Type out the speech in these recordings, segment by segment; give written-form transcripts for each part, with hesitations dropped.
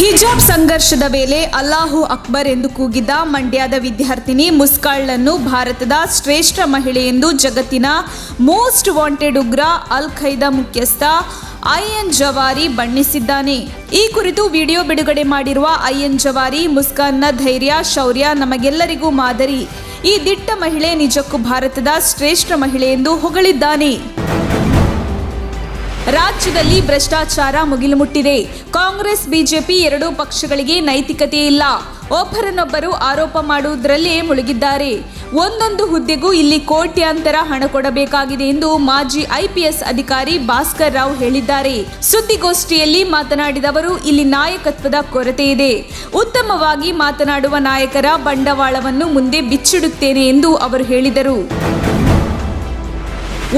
ಹಿಜಾಬ್ ಸಂಘರ್ಷದ ವೇಳೆ ಅಲ್ಲಾಹು ಅಕ್ಬರ್ ಎಂದು ಕೂಗಿದ್ದ ಮಂಡ್ಯದ ವಿದ್ಯಾರ್ಥಿನಿ ಮುಸ್ಕಾಳ್ಳನ್ನು ಭಾರತದ ಶ್ರೇಷ್ಠ ಮಹಿಳೆ ಎಂದು ಜಗತ್ತಿನ ಮೋಸ್ಟ್ ವಾಂಟೆಡ್ ಉಗ್ರ ಅಲ್ ಖೈದಾ ಮುಖ್ಯಸ್ಥ ಐಎನ್ ಜವಾರಿ ಬಣ್ಣಿಸಿದ್ದಾನೆ. ಈ ಕುರಿತು ವಿಡಿಯೋ ಬಿಡುಗಡೆ ಮಾಡಿರುವ ಐಎನ್ ಜವಾರಿ, ಮುಸ್ಕಾನ್ನ ಧೈರ್ಯ, ಶೌರ್ಯ ನಮಗೆಲ್ಲರಿಗೂ ಮಾದರಿ. ಈ ದಿಟ್ಟ ಮಹಿಳೆ ನಿಜಕ್ಕೂ ಭಾರತದ ಶ್ರೇಷ್ಠ ಮಹಿಳೆ ಎಂದು ಹೊಗಳಿದ್ದಾನೆ. ರಾಜ್ಯದಲ್ಲಿ ಭ್ರಷ್ಟಾಚಾರ ಮುಗಿಲು ಮುಟ್ಟಿದೆ. ಕಾಂಗ್ರೆಸ್ ಬಿಜೆಪಿ ಎರಡೂ ಪಕ್ಷಗಳಿಗೆ ನೈತಿಕತೆ ಇಲ್ಲ. ಒಬ್ಬರನ್ನೊಬ್ಬರು ಆರೋಪ ಮಾಡುವುದರಲ್ಲೇ ಮುಳುಗಿದ್ದಾರೆ. ಒಂದೊಂದು ಹುದ್ದೆಗೂ ಇಲ್ಲಿ ಕೋಟ್ಯಾಂತರ ಹಣ ಕೊಡಬೇಕಾಗಿದೆ ಎಂದು ಮಾಜಿ ಐಪಿಎಸ್ ಅಧಿಕಾರಿ ಭಾಸ್ಕರ್ ರಾವ್ ಹೇಳಿದ್ದಾರೆ. ಸುದ್ದಿಗೋಷ್ಠಿಯಲ್ಲಿ ಮಾತನಾಡಿದ ಅವರು, ಇಲ್ಲಿ ನಾಯಕತ್ವದ ಕೊರತೆ ಇದೆ. ಉತ್ತಮವಾಗಿ ಮಾತನಾಡುವ ನಾಯಕರ ಬಂಡವಾಳವನ್ನು ಮುಂದೆ ಬಿಚ್ಚಿಡುತ್ತೇನೆ ಎಂದು ಅವರು ಹೇಳಿದರು.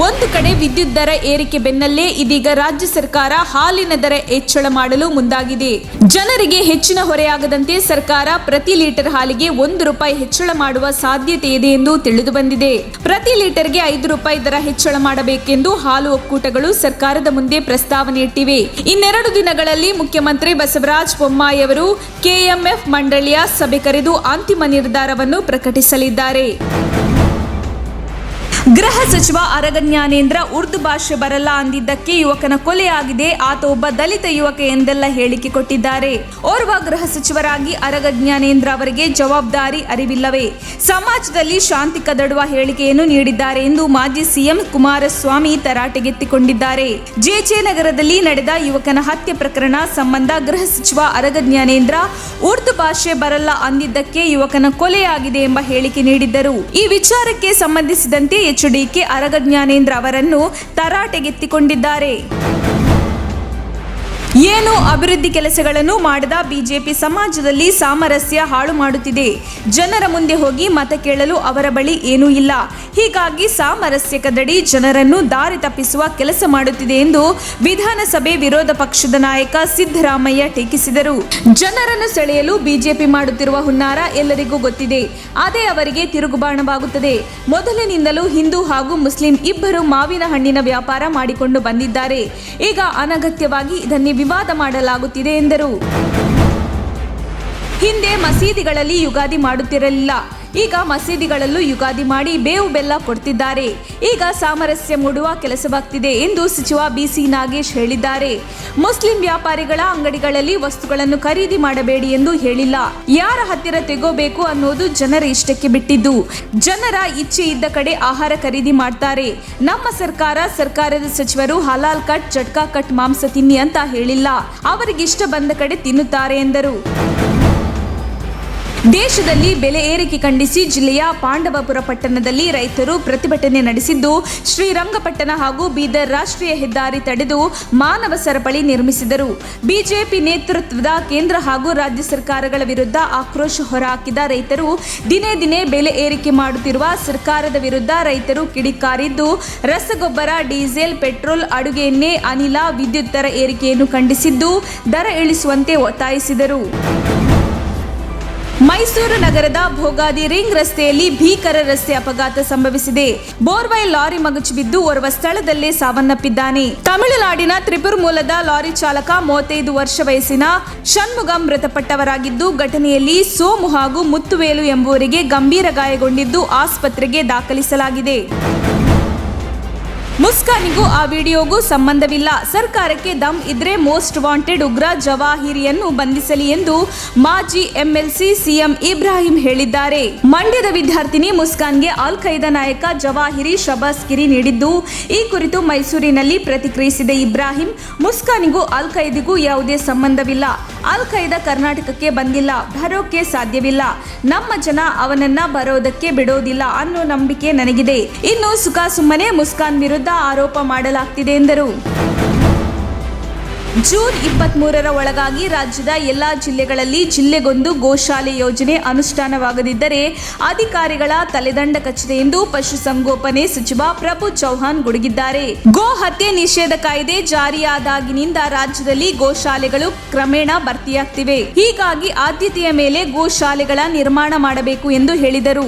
ಒಂದು ಕಡೆ ವಿದ್ಯುತ್ ದರ ಏರಿಕೆ ಬೆನ್ನಲ್ಲೇ ಇದೀಗ ರಾಜ್ಯ ಸರ್ಕಾರ ಹಾಲಿನ ದರ ಹೆಚ್ಚಳ ಮಾಡಲು ಮುಂದಾಗಿದೆ. ಜನರಿಗೆ ಹೆಚ್ಚಿನ ಹೊರೆಯಾಗದಂತೆ ಸರ್ಕಾರ ಪ್ರತಿ ಲೀಟರ್ ಹಾಲಿಗೆ ₹1 ಹೆಚ್ಚಳ ಮಾಡುವ ಸಾಧ್ಯತೆ ಇದೆ ಎಂದು ತಿಳಿದು ಬಂದಿದೆ. ಪ್ರತಿ ಲೀಟರ್ಗೆ ₹5 ದರ ಹೆಚ್ಚಳ ಮಾಡಬೇಕೆಂದು ಹಾಲು ಒಕ್ಕೂಟಗಳು ಸರ್ಕಾರದ ಮುಂದೆ ಪ್ರಸ್ತಾವನೆ ಇಟ್ಟಿವೆ. ಇನ್ನೆರಡು ದಿನಗಳಲ್ಲಿ ಮುಖ್ಯಮಂತ್ರಿ ಬಸವರಾಜ ಬೊಮ್ಮಾಯಿ ಅವರು ಕೆಎಂಎಫ್ ಮಂಡಳಿಯ ಸಭೆ ಕರೆದು ಅಂತಿಮ ನಿರ್ಧಾರವನ್ನು ಪ್ರಕಟಿಸಲಿದ್ದಾರೆ. ಗೃಹ ಸಚಿವ ಆರಗ ಜ್ಞಾನೇಂದ್ರ ಉರ್ದು ಭಾಷೆ ಬರಲ್ಲ ಅಂದಿದ್ದಕ್ಕೆ ಯುವಕನ ಕೊಲೆಯಾಗಿದೆ, ಆತ ಒಬ್ಬ ದಲಿತ ಯುವಕ ಎಂದೆಲ್ಲ ಹೇಳಿಕೆ ಕೊಟ್ಟಿದ್ದಾರೆ. ಓರ್ವ ಗೃಹ ಸಚಿವರಾಗಿ ಆರಗ ಜ್ಞಾನೇಂದ್ರ ಅವರಿಗೆ ಜವಾಬ್ದಾರಿ ಅರಿವಿಲ್ಲವೇ? ಸಮಾಜದಲ್ಲಿ ಶಾಂತಿ ಕದಡುವ ಹೇಳಿಕೆಯನ್ನು ನೀಡಿದ್ದಾರೆ ಎಂದು ಮಾಜಿ ಸಿಎಂ ಕುಮಾರಸ್ವಾಮಿ ತರಾಟೆಗೆತ್ತಿಕೊಂಡಿದ್ದಾರೆ. ಜೆಜೆ ನಗರದಲ್ಲಿ ನಡೆದ ಯುವಕನ ಹತ್ಯೆ ಪ್ರಕರಣ ಸಂಬಂಧ ಗೃಹ ಸಚಿವ ಆರಗ ಜ್ಞಾನೇಂದ್ರ ಉರ್ದು ಭಾಷೆ ಬರಲ್ಲ ಅಂದಿದ್ದಕ್ಕೆ ಯುವಕನ ಕೊಲೆಯಾಗಿದೆ ಎಂಬ ಹೇಳಿಕೆ ನೀಡಿದ್ದರು. ಈ ವಿಚಾರಕ್ಕೆ ಸಂಬಂಧಿಸಿದಂತೆ ಎಚ್ಡಿಕೆ ಆರಗ ಜ್ಞಾನೇಂದ್ರ ಅವರನ್ನು ತರಾಟೆಗೆತ್ತಿಕೊಂಡಿದ್ದಾರೆ. ಏನು ಅಭಿವೃದ್ಧಿ ಕೆಲಸಗಳನ್ನು ಮಾಡದ ಬಿಜೆಪಿ ಸಮಾಜದಲ್ಲಿ ಸಾಮರಸ್ಯ ಹಾಳು ಮಾಡುತ್ತಿದೆ. ಜನರ ಮುಂದೆ ಹೋಗಿ ಮತ ಕೇಳಲು ಅವರ ಬಳಿ ಏನೂ ಇಲ್ಲ. ಹೀಗಾಗಿ ಸಾಮರಸ್ಯ ಕದಡಿ ಜನರನ್ನು ದಾರಿ ತಪ್ಪಿಸುವ ಕೆಲಸ ಮಾಡುತ್ತಿದೆ ಎಂದು ವಿಧಾನಸಭೆ ವಿರೋಧ ಪಕ್ಷದ ನಾಯಕ ಸಿದ್ದರಾಮಯ್ಯ ಟೀಕಿಸಿದರು. ಜನರನ್ನು ಸೆಳೆಯಲು ಬಿಜೆಪಿ ಮಾಡುತ್ತಿರುವ ಹುನ್ನಾರ ಎಲ್ಲರಿಗೂ ಗೊತ್ತಿದೆ. ಅದೇ ಅವರಿಗೆ ತಿರುಗುಬಾಣವಾಗುತ್ತದೆ. ಮೊದಲಿನಿಂದಲೂ ಹಿಂದೂ ಹಾಗೂ ಮುಸ್ಲಿಂ ಇಬ್ಬರು ಮಾವಿನ ಹಣ್ಣಿನ ವ್ಯಾಪಾರ ಮಾಡಿಕೊಂಡು ಬಂದಿದ್ದಾರೆ. ಈಗ ಅನಗತ್ಯವಾಗಿ ಇದನ್ನೇ ವಿವಾದ ಮಾಡಲಾಗುತ್ತಿದೆ ಎಂದರು. ಹಿಂದೆ ಮಸೀದಿಗಳಲ್ಲಿ ಯುಗಾದಿ ಮಾಡುತ್ತಿರಲಿಲ್ಲ. ಈಗ ಮಸೀದಿಗಳಲ್ಲೂ ಯುಗಾದಿ ಮಾಡಿ ಬೇವು ಬೆಲ್ಲ ಕೊಡ್ತಿದ್ದಾರೆ. ಈಗ ಸಾಮರಸ್ಯ ಮೂಡುವ ಕೆಲಸವಾಗ್ತಿದೆ ಎಂದು ಸಚಿವ ಬಿಸಿ ನಾಗೇಶ್ ಹೇಳಿದ್ದಾರೆ. ಮುಸ್ಲಿಂ ವ್ಯಾಪಾರಿಗಳ ಅಂಗಡಿಗಳಲ್ಲಿ ವಸ್ತುಗಳನ್ನು ಖರೀದಿ ಮಾಡಬೇಡಿ ಎಂದು ಹೇಳಿಲ್ಲ. ಯಾರ ಹತ್ತಿರ ತೆಗೋಬೇಕು ಅನ್ನೋದು ಜನರ ಇಷ್ಟಕ್ಕೆ ಬಿಟ್ಟಿದ್ದು. ಜನರ ಇಚ್ಛೆ ಇದ್ದ ಕಡೆ ಆಹಾರ ಖರೀದಿ ಮಾಡ್ತಾರೆ. ನಮ್ಮ ಸರ್ಕಾರದ ಸಚಿವರು ಹಲಾಲ್ ಕಟ್, ಜಟ್ಕಾ ಕಟ್ ಮಾಂಸ ತಿನ್ನಿ ಅಂತ ಹೇಳಿಲ್ಲ. ಅವರಿಗಿಷ್ಟ ಬಂದ ಕಡೆ ತಿನ್ನುತ್ತಾರೆ ಎಂದರು. ದೇಶದಲ್ಲಿ ಬೆಲೆ ಏರಿಕೆ ಖಂಡಿಸಿ ಜಿಲ್ಲೆಯ ಪಾಂಡವಪುರ ಪಟ್ಟಣದಲ್ಲಿ ರೈತರು ಪ್ರತಿಭಟನೆ ನಡೆಸಿದ್ದು, ಶ್ರೀರಂಗಪಟ್ಟಣ ಹಾಗೂ ಬೀದರ್ ರಾಷ್ಟ್ರೀಯ ಹೆದ್ದಾರಿ ತಡೆದು ಮಾನವ ಸರಪಳಿ ನಿರ್ಮಿಸಿದರು. ಬಿಜೆಪಿ ನೇತೃತ್ವದ ಕೇಂದ್ರ ಹಾಗೂ ರಾಜ್ಯ ಸರ್ಕಾರಗಳ ವಿರುದ್ಧ ಆಕ್ರೋಶ ಹೊರಹಾಕಿದ ರೈತರು ದಿನೇ ದಿನೇ ಬೆಲೆ ಏರಿಕೆ ಮಾಡುತ್ತಿರುವ ಸರ್ಕಾರದ ವಿರುದ್ಧ ರೈತರು ಕಿಡಿಕಾರಿದ್ದು, ರಸಗೊಬ್ಬರ, ಡೀಸೆಲ್, ಪೆಟ್ರೋಲ್, ಅಡುಗೆ ಎಣ್ಣೆ, ಅನಿಲ, ವಿದ್ಯುತ್ ದರ ಏರಿಕೆಯನ್ನು ಖಂಡಿಸಿದ್ದು, ದರ ಇಳಿಸುವಂತೆ ಒತ್ತಾಯಿಸಿದರು. ಮೈಸೂರು ನಗರದ ಭೋಗಾದಿ ರಿಂಗ್ ರಸ್ತೆಯಲ್ಲಿ ಭೀಕರ ರಸ್ತೆ ಅಪಘಾತ ಸಂಭವಿಸಿದೆ. ಬೋರ್ವೆಲ್ ಲಾರಿ ಮಗುಚಿ ಬಿದ್ದು ಓರ್ವ ಸ್ಥಳದಲ್ಲೇ ಸಾವನ್ನಪ್ಪಿದ್ದಾನೆ. ತಮಿಳುನಾಡಿನ ತ್ರಿಪುರ ಮೂಲದ ಲಾರಿ ಚಾಲಕ 35 ವರ್ಷ ವಯಸ್ಸಿನ ಷಣ್ಮುಗಂ ಮೃತಪಟ್ಟವರಾಗಿದ್ದು, ಘಟನೆಯಲ್ಲಿ ಸೋಮು ಹಾಗೂ ಮುತ್ತುವೇಲು ಎಂಬುವರಿಗೆ ಗಂಭೀರ ಗಾಯಗೊಂಡಿದ್ದು ಆಸ್ಪತ್ರೆಗೆ ದಾಖಲಿಸಲಾಗಿದೆ. ಮುಸ್ಕಾನಿಗೂ ಆ ವಿಡಿಯೋಗೂ ಸಂಬಂಧವಿಲ್ಲ. ಸರ್ಕಾರಕ್ಕೆ ದಮ್ ಇದ್ರೆ ಮೋಸ್ಟ್ ವಾಂಟೆಡ್ ಉಗ್ರ ಜವಾಹಿರಿಯನ್ನು ಬಂಧಿಸಲಿ ಎಂದು ಮಾಜಿ ಎಂಎಲ್ಸಿ ಸಿಎಂ ಇಬ್ರಾಹಿಂ ಹೇಳಿದ್ದಾರೆ. ಮಂಡ್ಯದ ವಿದ್ಯಾರ್ಥಿನಿ ಮುಸ್ಕಾನ್ಗೆ ಅಲ್ ಖೈದಾ ನಾಯಕ ಜವಾಹಿರಿ ಶಬಾಸ್ಗಿರಿ ನೀಡಿದ್ದು, ಈ ಕುರಿತು ಮೈಸೂರಿನಲ್ಲಿ ಪ್ರತಿಕ್ರಿಯಿಸಿದ ಇಬ್ರಾಹಿಂ, ಮುಸ್ಕಾನಿಗೂ ಅಲ್ ಖೈದಿಗೂ ಯಾವುದೇ ಸಂಬಂಧವಿಲ್ಲ. ಅಲ್ ಖೈದಾ ಕರ್ನಾಟಕಕ್ಕೆ ಬಂದಿಲ್ಲ, ಬರೋಕೆ ಸಾಧ್ಯವಿಲ್ಲ. ನಮ್ಮ ಜನ ಅವನನ್ನ ಬರೋದಕ್ಕೆ ಬಿಡೋದಿಲ್ಲ ಅನ್ನೋ ನಂಬಿಕೆ ನನಗಿದೆ. ಇನ್ನು ಸುಮ್ಮನೆ ಮುಸ್ಕಾನ್ ವಿರುದ್ಧ ಆರೋಪ ಮಾಡಲಾಗ್ತಿದೆ ಎಂದರು. ಜೂನ್ 23ರ ಒಳಗಾಗಿ ರಾಜ್ಯದ ಎಲ್ಲಾ ಜಿಲ್ಲೆಗಳಲ್ಲಿ ಜಿಲ್ಲೆಗೊಂದು ಗೋಶಾಲೆ ಯೋಜನೆ ಅನುಷ್ಠಾನವಾಗದಿದ್ದರೆ ಅಧಿಕಾರಿಗಳ ತಲೆದಂಡ ಖಚಿತ ಎಂದು ಪಶುಸಂಗೋಪನೆ ಸಚಿವ ಪ್ರಭು ಚೌಹಾಣ್ ಗುಡುಗಿದ್ದಾರೆ. ಗೋ ಹತ್ಯೆ ನಿಷೇಧ ಕಾಯ್ದೆ ಜಾರಿಯಾದಾಗಿನಿಂದ ರಾಜ್ಯದಲ್ಲಿ ಗೋಶಾಲೆಗಳು ಕ್ರಮೇಣ ಭರ್ತಿಯಾಗ್ತಿವೆ. ಹೀಗಾಗಿ ಆದ್ಯತೆಯ ಮೇಲೆ ಗೋಶಾಲೆಗಳ ನಿರ್ಮಾಣ ಮಾಡಬೇಕು ಎಂದು ಹೇಳಿದರು.